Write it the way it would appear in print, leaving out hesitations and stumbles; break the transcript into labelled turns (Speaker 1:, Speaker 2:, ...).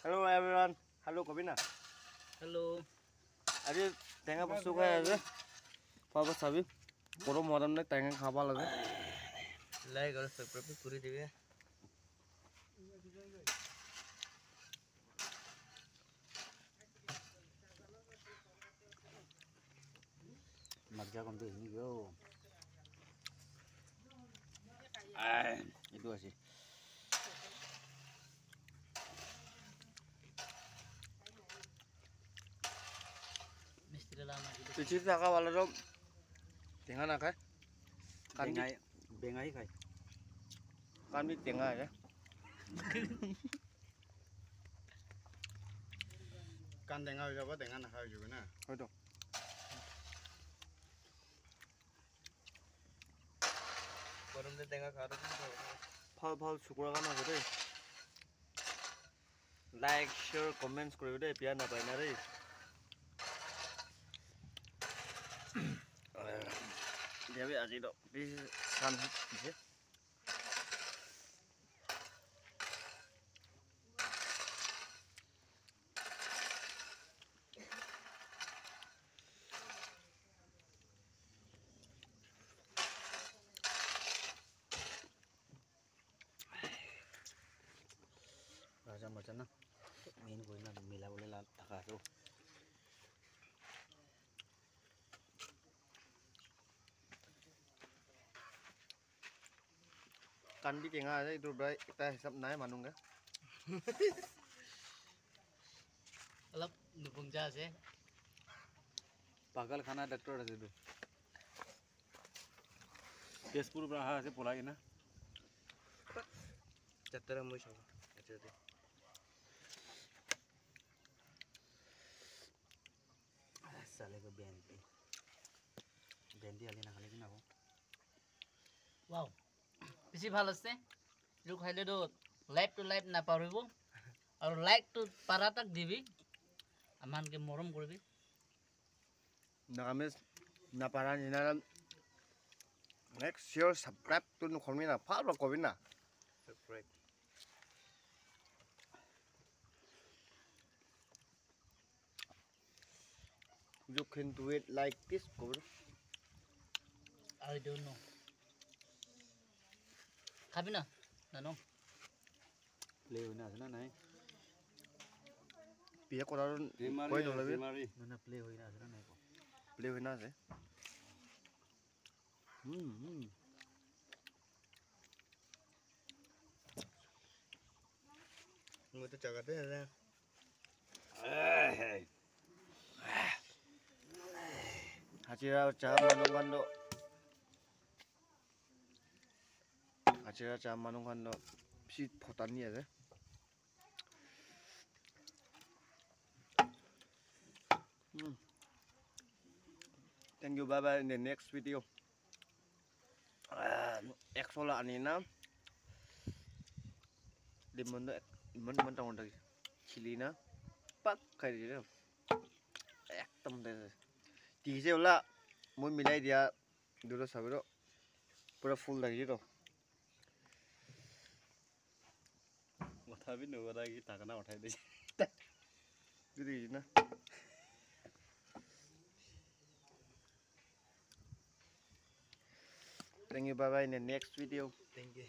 Speaker 1: Hello everyone. Hello Kobina.
Speaker 2: Hello.
Speaker 1: আজি টেঙা বস্তু খাই আছে। পাব চাবি। গৰম মৰম নাই টেঙা খাব লাগে।
Speaker 2: লাইক আৰু সাবস্ক্ৰাইব কৰি দিবি।
Speaker 1: মজা কম দেই নিও। এইটো আছে।
Speaker 2: মিস্ত্রি লাম আছে।
Speaker 1: পিছি থাকা वाला টেঙা না খায়। বেঙাই খায়। কামি টেঙা আছে।
Speaker 3: কান টেঙা হৈ যাব টেঙা নাখাই হৈ যাব না
Speaker 1: হয়তো
Speaker 2: গরম দে টেঙা খাওয়া
Speaker 1: ভাল ভাল শুকুৰা কান আছে দেই লাইক শেয়াৰ কমেন্টস কৰিও দেই পিয়া নাপায় না দেই যাবি আজি তো সান দিছে Raja macam na main kau na mila boleh lah tak tu. Kan di tengah aja itu berai kita hisap naik manung kan?
Speaker 2: অলপ নুপুংজা আছে
Speaker 3: পাগল খানা ডক্টৰ আছে তো তেজপুৰ পৰা অহা আছে পলাই না
Speaker 1: Jatera moi sama. Jadi. Sale ko bendi. Bendi ali na kali na ko.
Speaker 2: Wow বেশি ভালো আছে जो খাইলে তো লাইভ টু লাইভ না পারিব আর লাইক টু পারাটাক দিবি আমানকে মরম করবি
Speaker 1: Nakamis na para ni na next share subscribe tu nu komi na pa lo komi na.
Speaker 2: Subscribe
Speaker 1: You can do it like this ko.
Speaker 2: I don't know খাবি না নানো
Speaker 3: play হৈ না আছে না নাই
Speaker 1: Pia ko ron koi no labi.
Speaker 3: না play হৈ না আছে না নাই
Speaker 1: Play hoy na se.
Speaker 2: মই তো জায়গাতে আছে
Speaker 1: Hachira cha manung kan do. Hachira cha manung kan do. Si photan ni ase. Thank you, bye bye in the next video. Exola anina. Limon do limon tong tong chili na. Pak kai di do. Ekdom de. Tise ola moi milai dia duro sabiro. Pura full lagi do.
Speaker 3: কথা B Nagara কি টাকানা উঠাই দিছে
Speaker 1: Jadi na. Thank you, bye bye in the next video.
Speaker 2: Thank U